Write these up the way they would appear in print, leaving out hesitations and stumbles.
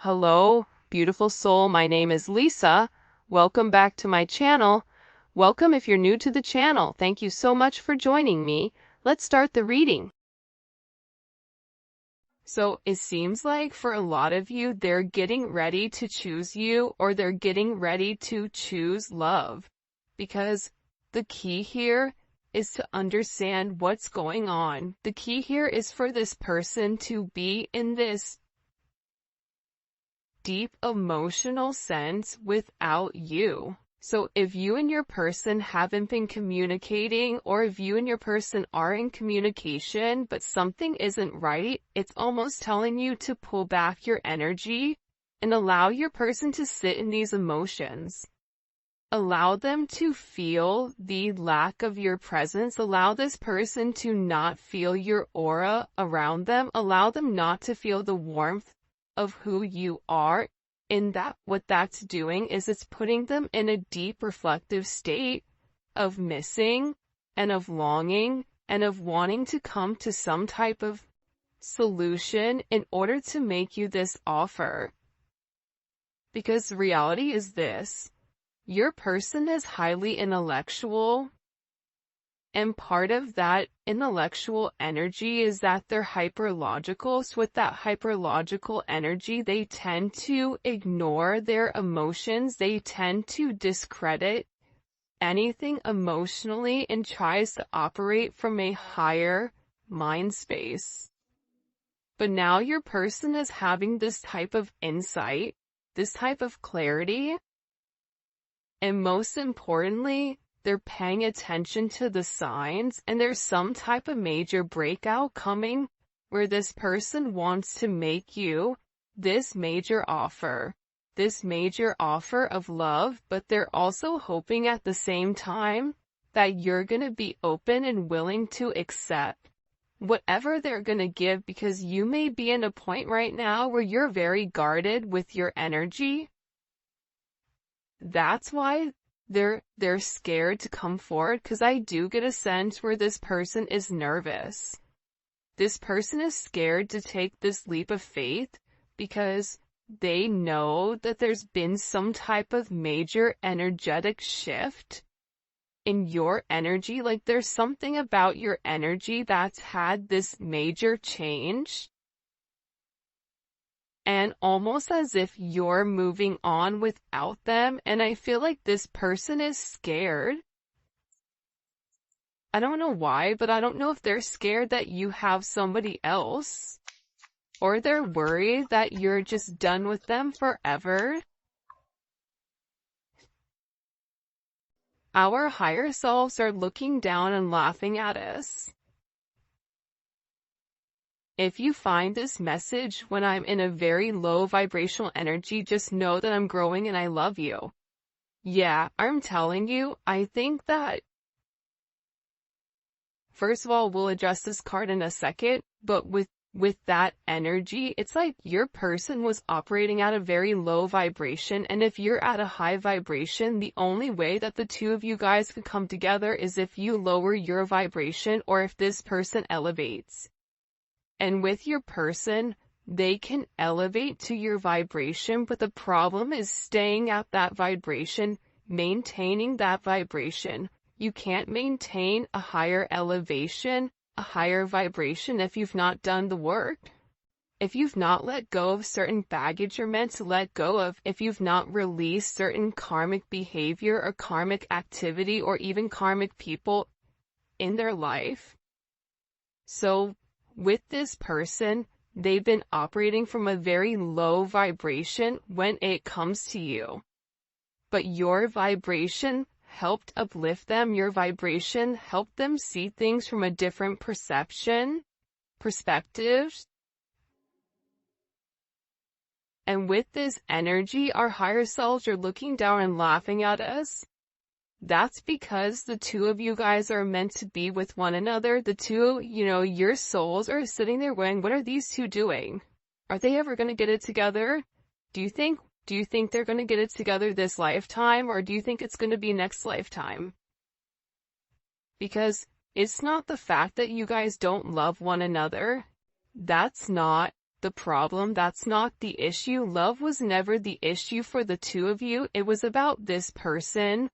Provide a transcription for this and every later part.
Hello, beautiful soul. My name is Lisa. Welcome back to my channel. Welcome if you're new to the channel. Thank you so much for joining me. Let's start the reading. So it seems like for a lot of you, they're getting ready to choose you, or they're getting ready to choose love, because the key here is to understand what's going on. The key here is for this person to be in this deep emotional sense without you. So if you and your person haven't been communicating, or if you and your person are in communication but something isn't right, it's almost telling you to pull back your energy and allow your person to sit in these emotions. Allow them to feel the lack of your presence. Allow this person to not feel your aura around them. Allow them not to feel the warmth of who you are. In that, what that's doing is it's putting them in a deep reflective state of missing and of longing and of wanting to come to some type of solution in order to make you this offer. Because reality is this: your person is highly intellectual, and part of that intellectual energy is that they're hyperlogical. So with that hyperlogical energy, they tend to ignore their emotions. They tend to discredit anything emotionally and tries to operate from a higher mind space. But now your person is having this type of insight, this type of clarity, and most importantly, they're paying attention to the signs, and there's some type of major breakout coming where this person wants to make you this major offer of love, but they're also hoping at the same time that you're going to be open and willing to accept whatever they're going to give, because you may be in a point right now where you're very guarded with your energy. That's why they're scared to come forward, because I do get a sense where this person is nervous. This person is scared to take this leap of faith because they know that there's been some type of major energetic shift in your energy. Like there's something about your energy that's had this major change. And almost as if you're moving on without them. And I feel like this person is scared. I don't know why, but I don't know if they're scared that you have somebody else, or they're worried that you're just done with them forever. Our higher selves are looking down and laughing at us. If you find this message when I'm in a very low vibrational energy, just know that I'm growing and I love you. Yeah, I'm telling you, I think that, first of all, we'll address this card in a second, but with that energy, it's like your person was operating at a very low vibration, and if you're at a high vibration, the only way that the two of you guys could come together is if you lower your vibration, or if this person elevates. And with your person, they can elevate to your vibration, but the problem is staying at that vibration, maintaining that vibration. You can't maintain a higher elevation, a higher vibration, if you've not done the work. If you've not let go of certain baggage you're meant to let go of, if you've not released certain karmic behavior or karmic activity or even karmic people in their life. So with this person, they've been operating from a very low vibration when it comes to you. But your vibration helped uplift them. Your vibration helped them see things from a different perspective. And with this energy, our higher selves are looking down and laughing at us. That's because the two of you guys are meant to be with one another. The two, your souls are sitting there going, what are these two doing? Are they ever going to get it together? Do you think they're going to get it together this lifetime, or do you think it's going to be next lifetime? Because it's not the fact that you guys don't love one another. That's not the problem. That's not the issue. Love was never the issue for the two of you. It was about this person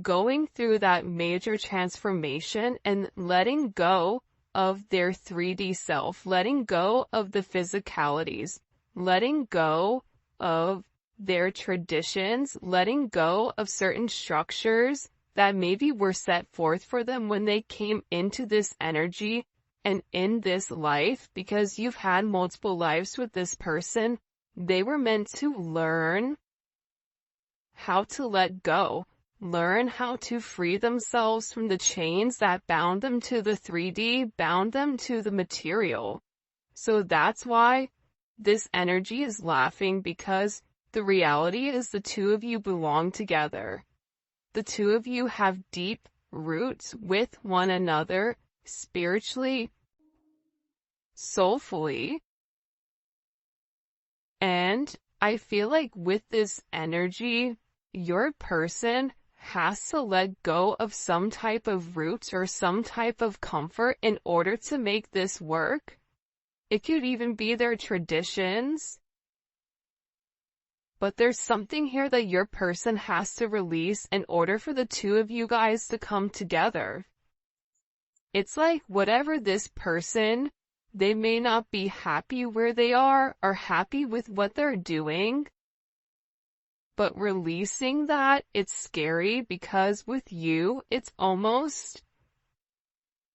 going through that major transformation and letting go of their 3D self, letting go of the physicalities, letting go of their traditions, letting go of certain structures that maybe were set forth for them when they came into this energy and in this life, because you've had multiple lives with this person. They were meant to learn how to let go, learn how to free themselves from the chains that bound them to the 3D, bound them to the material. So that's why this energy is laughing, because the reality is the two of you belong together. The two of you have deep roots with one another, spiritually, soulfully. And I feel like with this energy, your person has to let go of some type of roots or some type of comfort in order to make this work. It could even be their traditions. But there's something here that your person has to release in order for the two of you guys to come together. It's like whatever this person, they may not be happy where they are or happy with what they're doing. But releasing that, it's scary, because with you, it's almost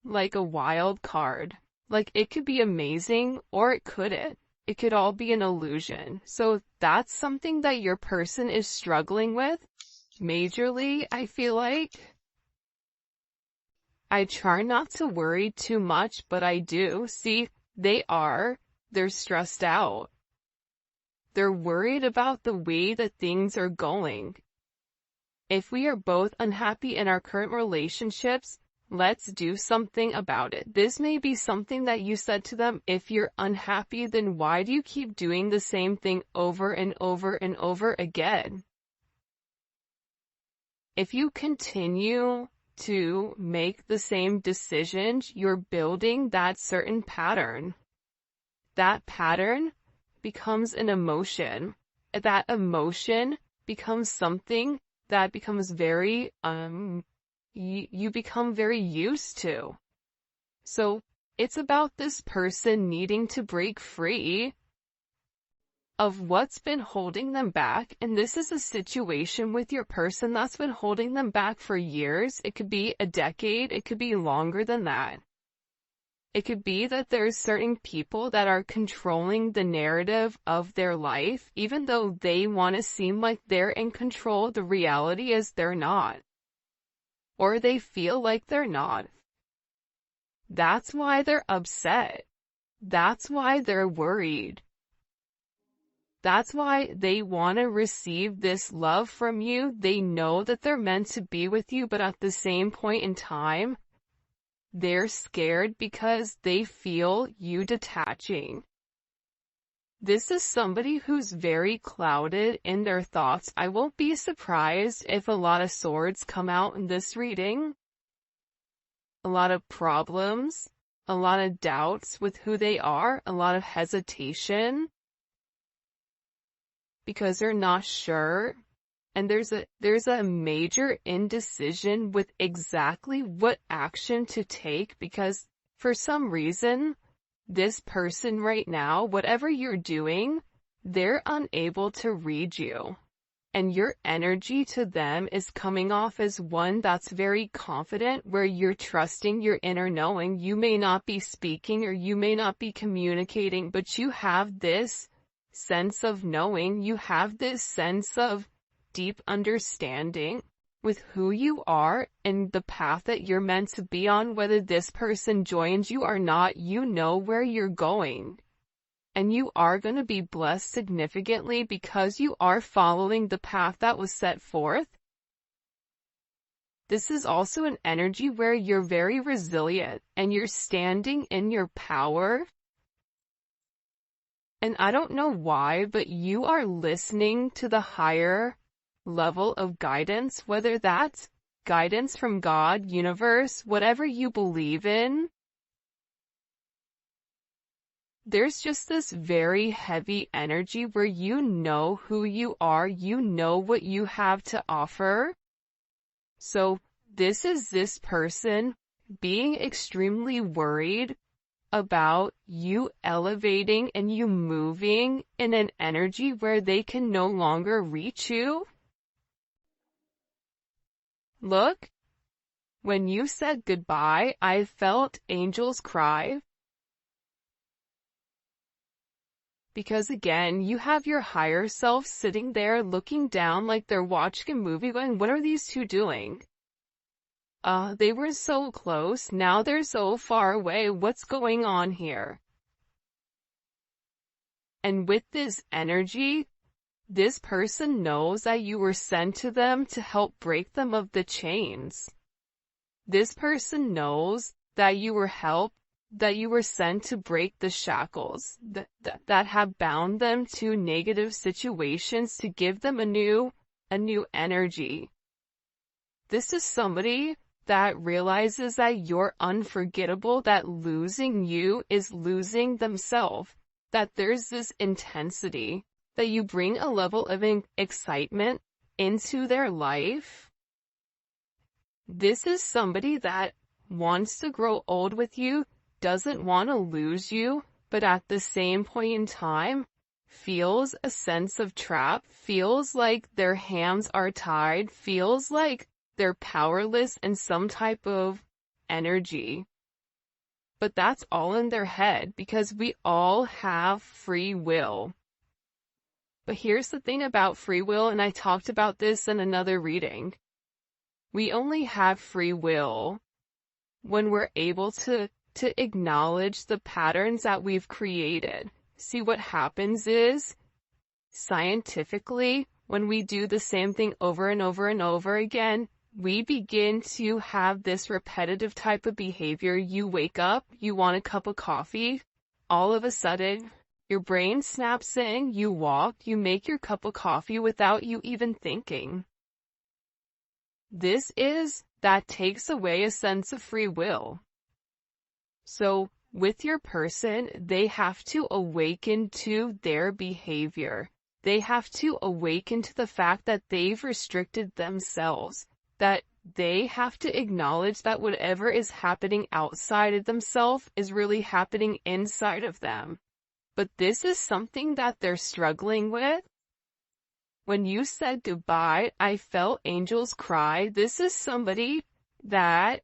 like a wild card. Like, it could be amazing or it couldn't. It could all be an illusion. So that's something that your person is struggling with majorly, I feel like. I try not to worry too much, but I do. See, they're stressed out. They're worried about the way that things are going. If we are both unhappy in our current relationships, let's do something about it. This may be something that you said to them. If you're unhappy, then why do you keep doing the same thing over and over and over again? If you continue to make the same decisions, you're building that certain pattern. That pattern becomes an emotion. That emotion becomes something that becomes very, you become very used to. So it's about this person needing to break free of what's been holding them back. And this is a situation with your person that's been holding them back for years. It could be a decade. It could be longer than that. It could be that there's certain people that are controlling the narrative of their life, even though they want to seem like they're in control. The reality is they're not. Or they feel like they're not. That's why they're upset. That's why they're worried. That's why they want to receive this love from you. They know that they're meant to be with you, but at the same point in time, they're scared because they feel you detaching. This is somebody who's very clouded in their thoughts. I won't be surprised if a lot of swords come out in this reading. A lot of problems, a lot of doubts with who they are, a lot of hesitation, because they're not sure. And there's a major indecision with exactly what action to take, because for some reason, this person right now, whatever you're doing, they're unable to read you. And your energy to them is coming off as one that's very confident, where you're trusting your inner knowing. You may not be speaking or you may not be communicating, but you have this sense of knowing. You have this sense of deep understanding with who you are and the path that you're meant to be on. Whether this person joins you or not, you know where you're going. And you are going to be blessed significantly because you are following the path that was set forth. This is also an energy where you're very resilient and you're standing in your power. And I don't know why, but you are listening to the higher level of guidance, whether that's guidance from God, universe, whatever you believe in. there's just this very heavy energy where you know who you are, you know what you have to offer. So this is this person being extremely worried about you elevating and you moving in an energy where they can no longer reach you. Look, when you said goodbye, I felt angels cry. Because again, you have your higher self sitting there looking down like they're watching a movie going, what are these two doing? They were so close, now they're so far away, what's going on here? And with this energy, this person knows that you were sent to them to help break them of the chains. This person knows that you were sent to break the shackles that have bound them to negative situations, to give them a new energy. This is somebody that realizes that you're unforgettable, that losing you is losing themselves, that there's this intensity, that you bring a level of excitement into their life. This is somebody that wants to grow old with you, doesn't want to lose you, but at the same point in time, feels a sense of trap, feels like their hands are tied, feels like they're powerless in some type of energy. But that's all in their head, because we all have free will. But here's the thing about free will, and I talked about this in another reading. We only have free will when we're able to acknowledge the patterns that we've created. See, what happens is, scientifically, when we do the same thing over and over and over again, we begin to have this repetitive type of behavior. You wake up, you want a cup of coffee, all of a sudden, your brain snaps in, you walk, you make your cup of coffee without you even thinking. That takes away a sense of free will. So, with your person, they have to awaken to their behavior. They have to awaken to the fact that they've restricted themselves, that they have to acknowledge that whatever is happening outside of themselves is really happening inside of them. But this is something that they're struggling with. When you said goodbye, I felt angels cry. This is somebody that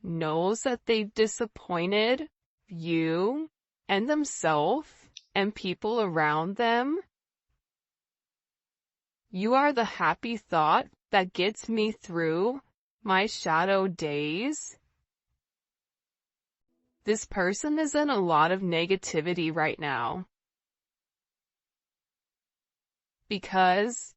knows that they've disappointed you and themselves and people around them. You are the happy thought that gets me through my shadow days. This person is in a lot of negativity right now. Because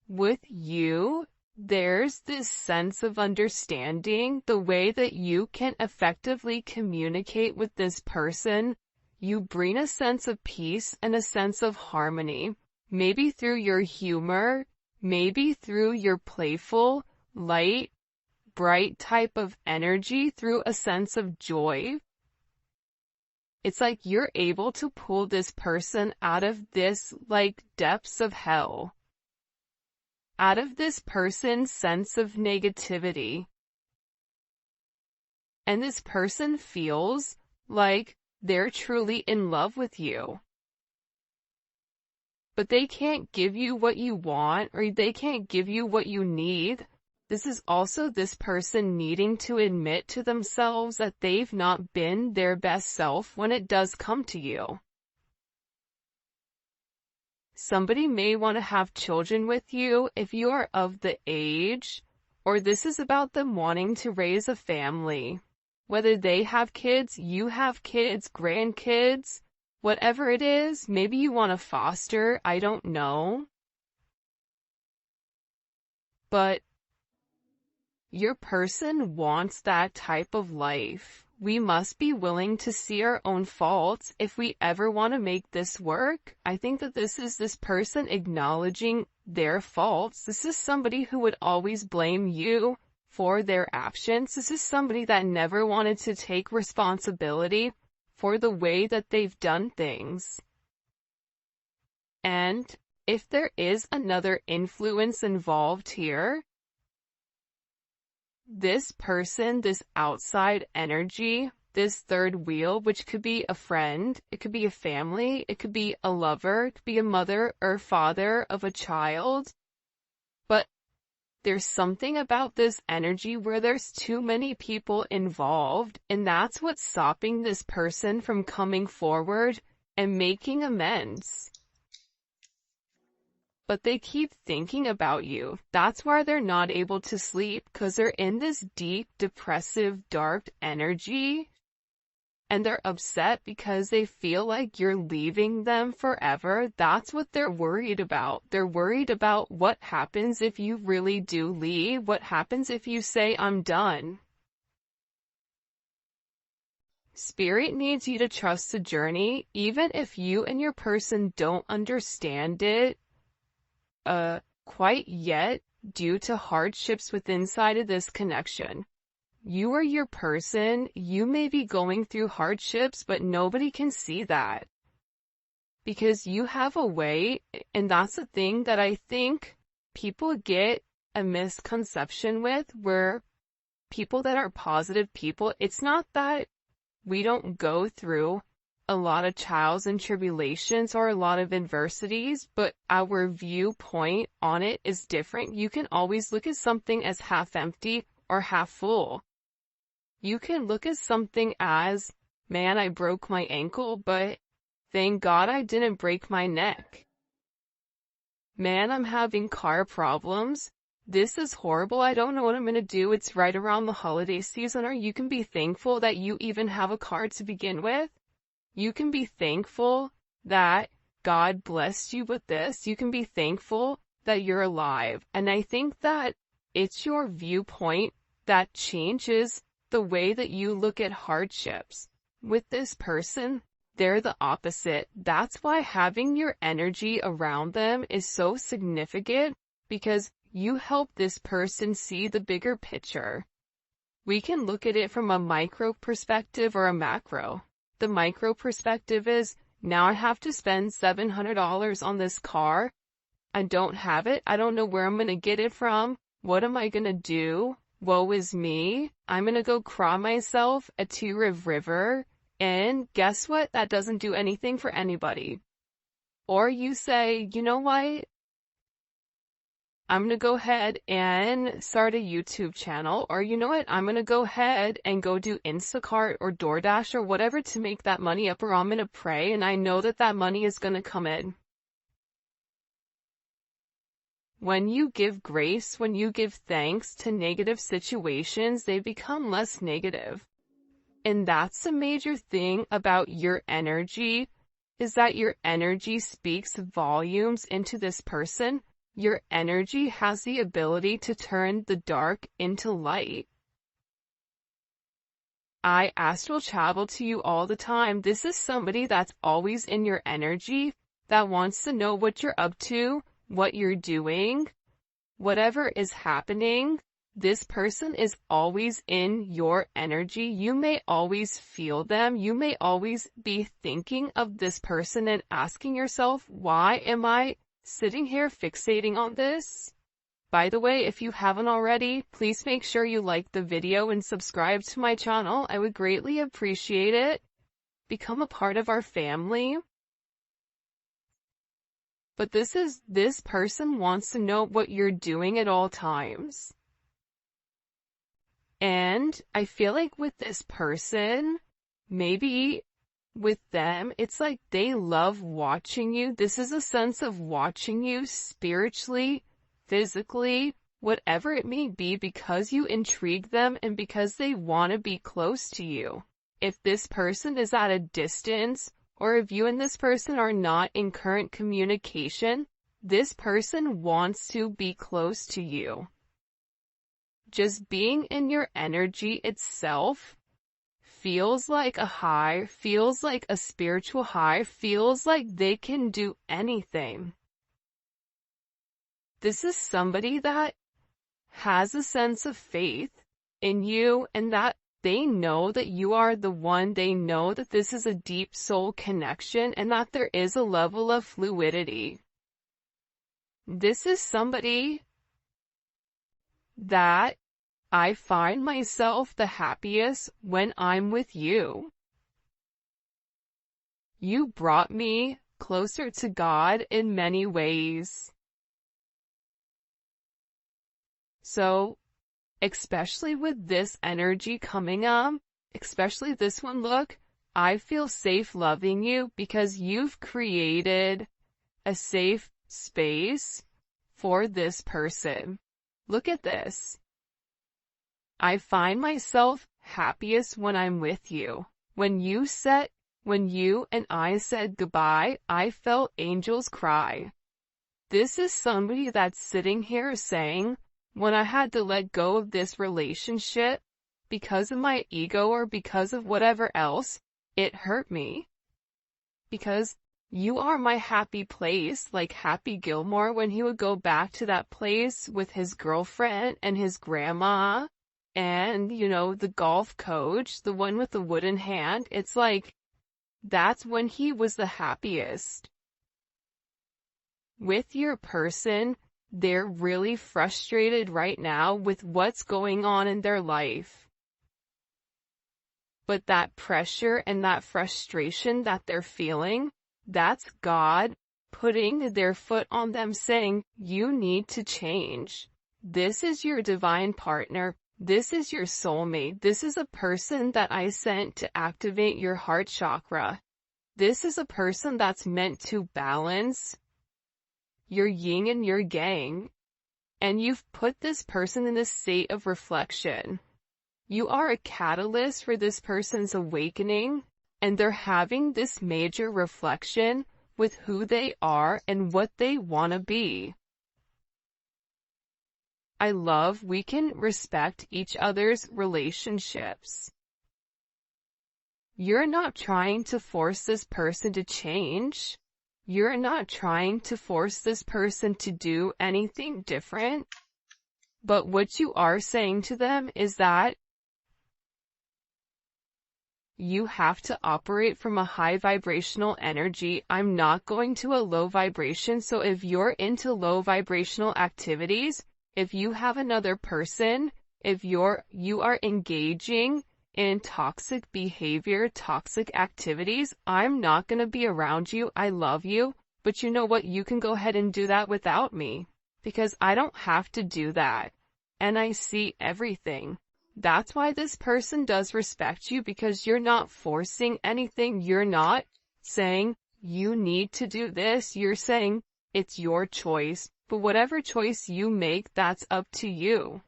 with you, there's this sense of understanding, the way that you can effectively communicate with this person. You bring a sense of peace and a sense of harmony, maybe through your humor, maybe through your playful, light, bright type of energy, through a sense of joy. It's like you're able to pull this person out of this, like, depths of hell. Out of this person's sense of negativity. And this person feels like they're truly in love with you. But they can't give you what you want, or they can't give you what you need. This is also this person needing to admit to themselves that they've not been their best self when it does come to you. Somebody may want to have children with you if you are of the age, or this is about them wanting to raise a family. Whether they have kids, you have kids, grandkids, whatever it is, maybe you want to foster, I don't know. But your person wants that type of life. We must be willing to see our own faults if we ever want to make this work. I think that this is this person acknowledging their faults. This is somebody who would always blame you for their actions. This is somebody that never wanted to take responsibility for the way that they've done things. And if there is another influence involved here, this person, this outside energy, this third wheel, which could be a friend, it could be a family, it could be a lover, it could be a mother or father of a child. But there's something about this energy where there's too many people involved, and that's what's stopping this person from coming forward and making amends. But they keep thinking about you. That's why they're not able to sleep, because they're in this deep, depressive, dark energy. And they're upset because they feel like you're leaving them forever. That's what they're worried about. They're worried about what happens if you really do leave. What happens if you say, I'm done? Spirit needs you to trust the journey, even if you and your person don't understand it quite yet due to hardships within inside of this connection. You or your person, you may be going through hardships, but nobody can see that. Because you have a way, and that's the thing that I think people get a misconception with, where people that are positive people, it's not that we don't go through a lot of trials and tribulations or a lot of adversities, but our viewpoint on it is different. You can always look at something as half empty or half full. You can look at something as, man, I broke my ankle, but thank God I didn't break my neck. Man, I'm having car problems. This is horrible. I don't know what I'm going to do. It's right around the holiday season. Or you can be thankful that you even have a car to begin with. You can be thankful that God blessed you with this. You can be thankful that you're alive. And I think that it's your viewpoint that changes the way that you look at hardships. With this person, they're the opposite. That's why having your energy around them is so significant, because you help this person see the bigger picture. We can look at it from a micro perspective or a macro. The micro perspective is, now I have to spend $700 on this car. I don't have it. I don't know where I'm going to get it from. What am I going to do? Woe is me. I'm going to go cry myself at Two River. And guess what? That doesn't do anything for anybody. Or you say, you know what? I'm going to go ahead and start a YouTube channel. Or you know what? I'm going to go ahead and go do Instacart or DoorDash or whatever to make that money up, or I'm going to pray and I know that that money is going to come in. When you give grace, when you give thanks to negative situations, they become less negative. And that's a major thing about your energy, is that your energy speaks volumes into this person. Your energy has the ability to turn the dark into light. I astral travel to you all the time. This is somebody that's always in your energy, that wants to know what you're up to, what you're doing, whatever is happening. This person is always in your energy. You may always feel them. You may always be thinking of this person and asking yourself, why am I sitting here fixating on this? By the way, if you haven't already, please make sure you like the video and subscribe to my channel. I would greatly appreciate it. Become a part of our family. But this person wants to know what you're doing at all times. And I feel like with this person, maybe with them, it's like they love watching you. This is a sense of watching you spiritually, physically, whatever it may be, because you intrigue them and because they want to be close to you. If this person is at a distance, or if you and this person are not in current communication, this person wants to be close to you. Just being in your energy itself feels like a high, feels like a spiritual high, feels like they can do anything. This is somebody that has a sense of faith in you, and that They know that you are the one. They know that this is a deep soul connection and that there is a level of fluidity. This is somebody that I find myself the happiest when I'm with you. You brought me closer to God in many ways. So, especially with this energy coming up, especially this one, look, I feel safe loving you because you've created a safe space for this person. Look at this. I find myself happiest when I'm with you. When you and I said goodbye, I felt angels cry. This is somebody that's sitting here saying, when I had to let go of this relationship because of my ego or because of whatever else, it hurt me. Because you are my happy place, like Happy Gilmore when he would go back to that place with his girlfriend and his grandma and, the golf coach, the one with the wooden hand. It's like, that's when he was the happiest. With your person, they're really frustrated right now with what's going on in their life. But that pressure and that frustration that they're feeling, that's God putting their foot on them saying, you need to change. This is your divine partner. This is your soulmate. This is a person that I sent to activate your heart chakra. This is a person that's meant to balance your yin and your yang. And you've put this person in this state of reflection. You are a catalyst for this person's awakening, and they're having this major reflection with who they are and what they want to be. I love we can respect each other's relationships. You're not trying to force this person to change. You're not trying to force this person to do anything different. But what you are saying to them is that you have to operate from a high vibrational energy. I'm not going to a low vibration. So if you're into low vibrational activities, if you have another person, if you are engaging in toxic behavior, toxic activities, I'm not going to be around you. I love you, but you know what? You can go ahead and do that without me because I don't have to do that. And I see everything. That's why this person does respect you, because you're not forcing anything. You're not saying you need to do this. You're saying it's your choice. But whatever choice you make, that's up to you.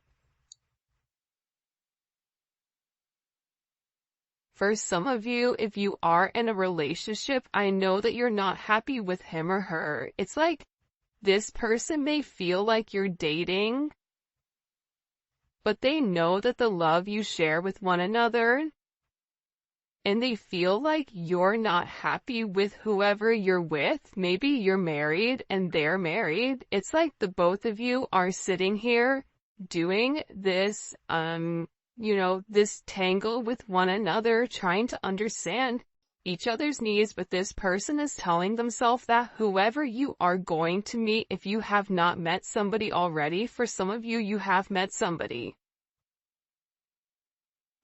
For some of you, if you are in a relationship, I know that you're not happy with him or her. It's like this person may feel like you're dating, but they know that the love you share with one another, and they feel like you're not happy with whoever you're with. Maybe you're married and they're married. It's like the both of you are sitting here doing this, this tangle with one another, trying to understand each other's needs, but this person is telling themselves that whoever you are going to meet, if you have not met somebody already, for some of you, you have met somebody.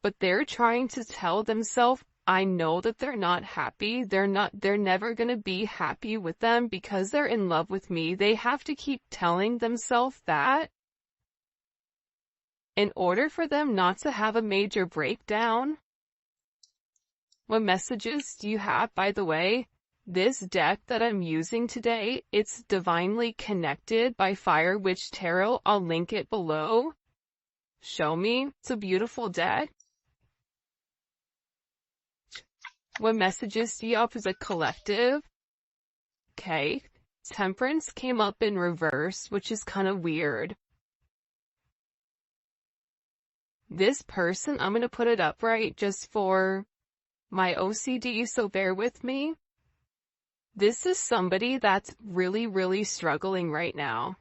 But they're trying to tell themselves, I know that they're not happy. They're never going to be happy with them because they're in love with me. They have to keep telling themselves that in order for them not to have a major breakdown. What messages do you have, by the way? This deck that I'm using today, it's Divinely Connected by Fire Witch Tarot. I'll link it below. Show me. It's a beautiful deck. What messages do you have as a collective? Okay. Temperance came up in reverse, which is kind of weird. This person, I'm going to put it upright just for my OCD, so bear with me. This is somebody that's really, really struggling right now.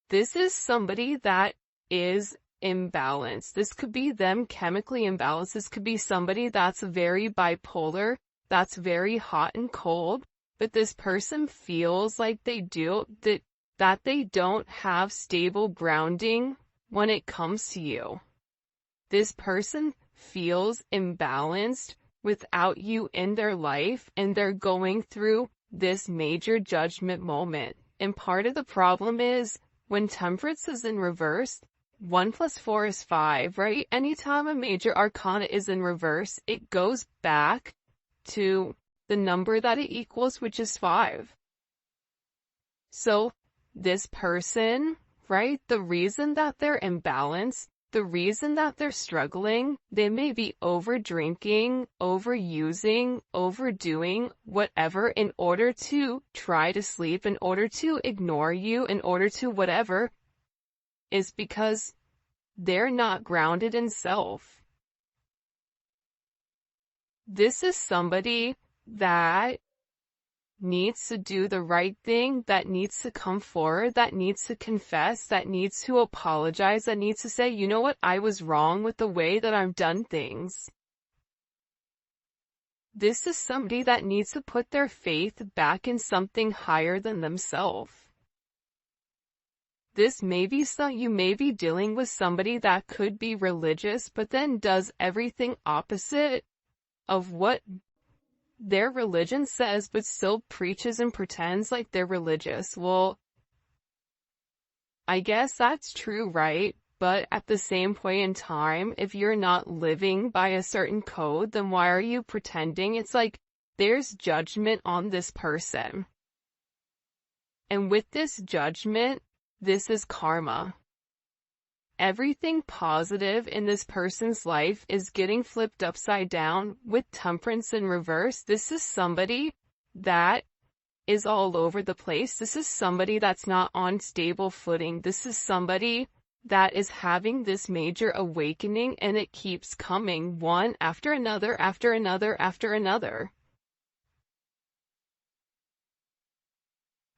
This is somebody that is imbalanced. This could be them chemically imbalanced. This could be somebody that's very bipolar, that's very hot and cold, but this person feels like that they don't have stable grounding when it comes to you. This person feels imbalanced without you in their life, and they're going through this major judgment moment. And part of the problem is when Temperance is in reverse, 1 + 4 is 5, right? Anytime a major arcana is in reverse, it goes back to the number that it equals, which is 5. So this person, right, the reason that they're imbalanced, the reason that they're struggling, they may be over drinking, overusing, overdoing, whatever, in order to try to sleep, in order to ignore you, in order to whatever, is because they're not grounded in self. This is somebody that needs to do the right thing, that needs to come forward, that needs to confess, that needs to apologize, that needs to say, you know what, I was wrong with the way that I've done things. This is somebody that needs to put their faith back in something higher than themselves. You may be dealing with somebody that could be religious, but then does everything opposite of what their religion says, but still preaches and pretends like they're religious. Well, I guess that's true, right? But at the same point in time, if you're not living by a certain code, then why are you pretending? It's like there's judgment on this person. And with this judgment, this is karma. Everything positive in this person's life is getting flipped upside down with Temperance in reverse. This is somebody that is all over the place. This is somebody that's not on stable footing. This is somebody that is having this major awakening, and it keeps coming one after another, after another, after another.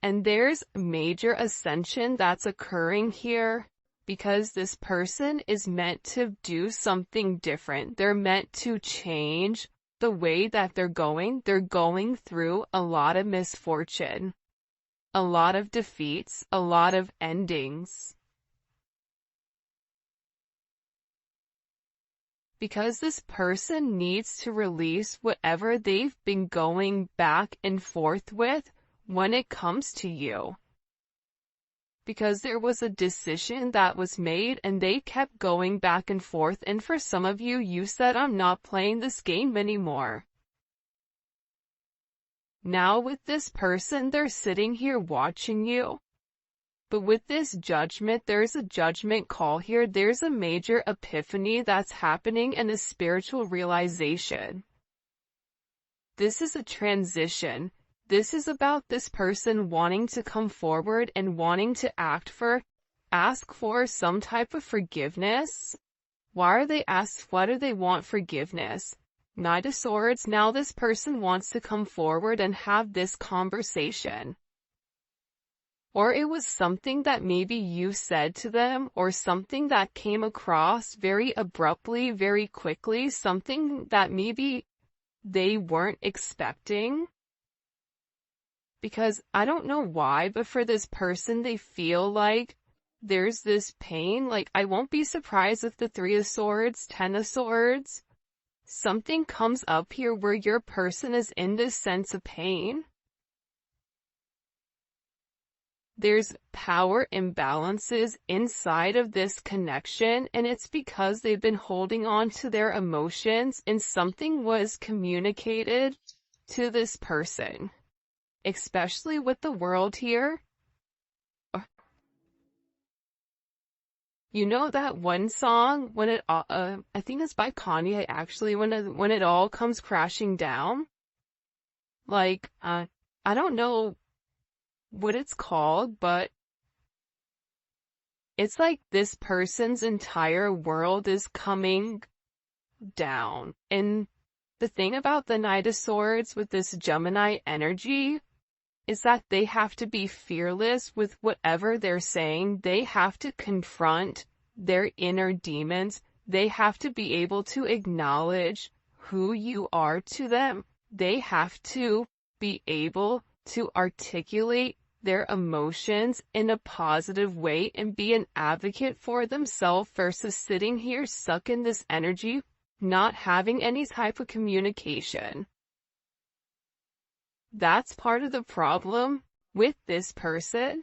And there's major ascension that's occurring here, because this person is meant to do something different. They're meant to change the way that they're going. They're going through a lot of misfortune, a lot of defeats, a lot of endings. Because this person needs to release whatever they've been going back and forth with when it comes to you. Because there was a decision that was made and they kept going back and forth, and for some of you, you said, I'm not playing this game anymore. Now with this person, they're sitting here watching you. But with this judgment, there's a judgment call here. There's a major epiphany that's happening and a spiritual realization. This is a transition. This is about this person wanting to come forward and wanting to ask for some type of forgiveness. Why do they want forgiveness? Knight of Swords. Now this person wants to come forward and have this conversation. Or it was something that maybe you said to them, or something that came across very abruptly, very quickly, something that maybe they weren't expecting. Because I don't know why, but for this person, they feel like there's this pain. Like, I won't be surprised if the 3 of Swords, 10 of Swords, something comes up here where your person is in this sense of pain. There's power imbalances inside of this connection, and it's because they've been holding on to their emotions, and something was communicated to this person. Especially with the World here. You know that one song, I think it's by Kanye actually, when it all comes crashing down? Like, I don't know what it's called, but it's like this person's entire world is coming down. And the thing about the Knight of Swords with this Gemini energy is that they have to be fearless with whatever they're saying. They have to confront their inner demons. They have to be able to acknowledge who you are to them. They have to be able to articulate their emotions in a positive way and be an advocate for themselves versus sitting here stuck in this energy, not having any type of communication. That's part of the problem with this person,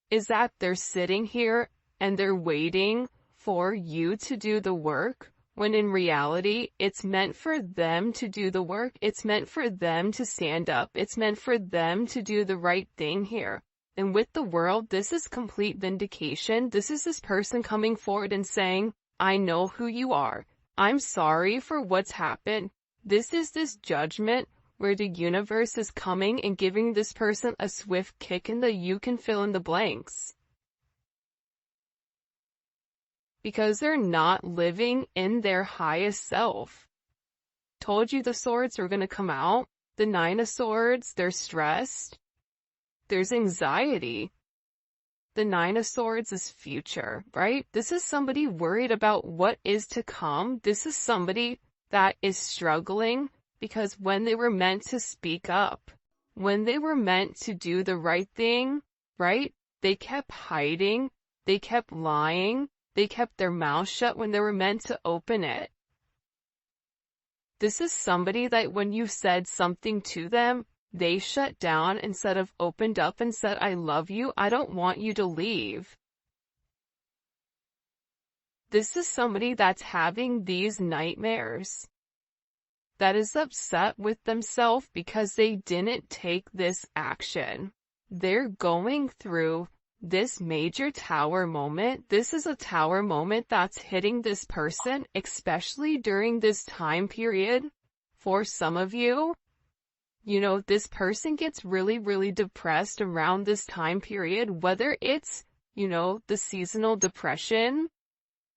is that they're sitting here and they're waiting for you to do the work, when in reality, it's meant for them to do the work. It's meant for them to stand up. It's meant for them to do the right thing here. And with the world, this is complete vindication. This is this person coming forward and saying, I know who you are. I'm sorry for what's happened. This is this judgment where the universe is coming and giving this person a swift kick in the you can fill in the blanks. Because they're not living in their highest self. Told you the swords were going to come out. The 9 of Swords, they're stressed. There's anxiety. The 9 of Swords is future, right? This is somebody worried about what is to come. This is somebody that is struggling because when they were meant to speak up, when they were meant to do the right thing, right? They kept hiding. They kept lying. They kept their mouth shut when they were meant to open it. This is somebody that when you said something to them, they shut down instead of opened up and said, I love you, I don't want you to leave. This is somebody that's having these nightmares, that is upset with themselves because they didn't take this action. They're going through this major tower moment. This is a tower moment that's hitting this person, especially during this time period. For some of you, you know, this person gets really, really depressed around this time period, whether it's, you know, the seasonal depression,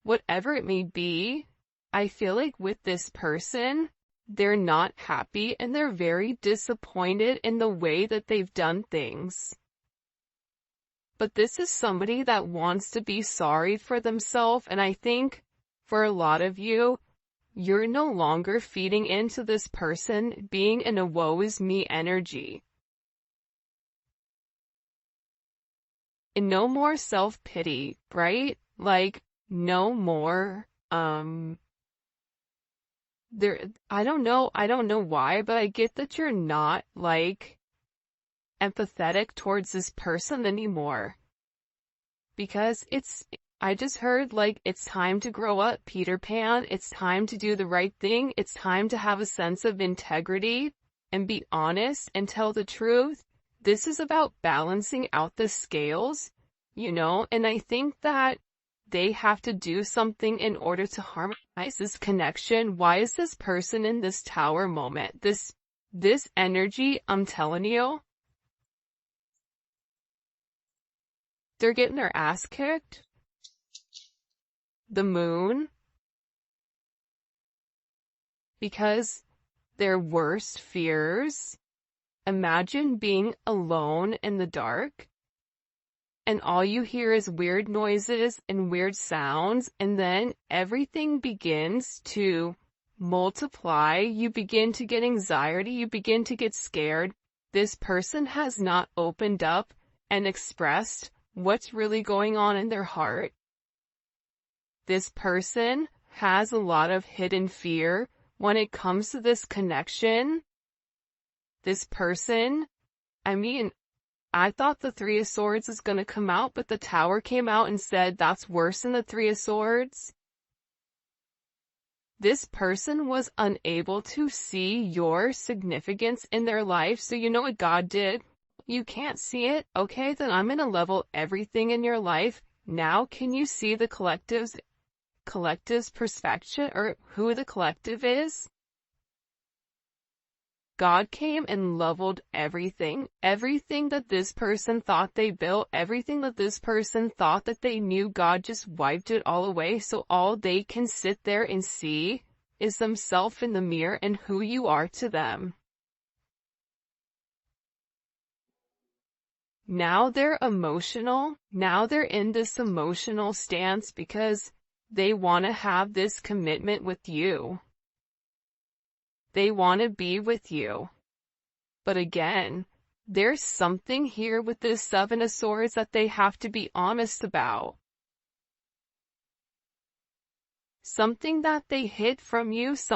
whatever it may be. I feel like with this person, they're not happy and they're very disappointed in the way that they've done things. But this is somebody that wants to be sorry for themselves, and I think for a lot of you, you're no longer feeding into this person being in a woe is me energy. And no more self-pity, right? Like, no more, I don't know why, but I get that you're not, like, empathetic towards this person anymore. Because I just heard, like, it's time to grow up, Peter Pan. It's time to do the right thing. It's time to have a sense of integrity and be honest and tell the truth. This is about balancing out the scales, you know, and I think that they have to do something in order to harmonize this connection. Why is this person in this tower moment? This energy, I'm telling you, they're getting their ass kicked. The Moon. Because their worst fears. Imagine being alone in the dark. And all you hear is weird noises and weird sounds. And then everything begins to multiply. You begin to get anxiety. You begin to get scared. This person has not opened up and expressed what's really going on in their heart. This person has a lot of hidden fear when it comes to this connection. This person, I mean, I thought the 3 of Swords is going to come out, but the Tower came out and said that's worse than the 3 of Swords. This person was unable to see your significance in their life, so you know what God did? You can't see it? Okay, then I'm going to level everything in your life. Now can you see the collective's perspective, or who the collective is? God came and leveled everything. Everything that this person thought they built, everything that this person thought that they knew, God just wiped it all away, so all they can sit there and see is themselves in the mirror and who you are to them. Now they're emotional. Now they're in this emotional stance because they want to have this commitment with you. They want to be with you. But again, there's something here with this Seven of Swords that they have to be honest about. Something that they hid from you,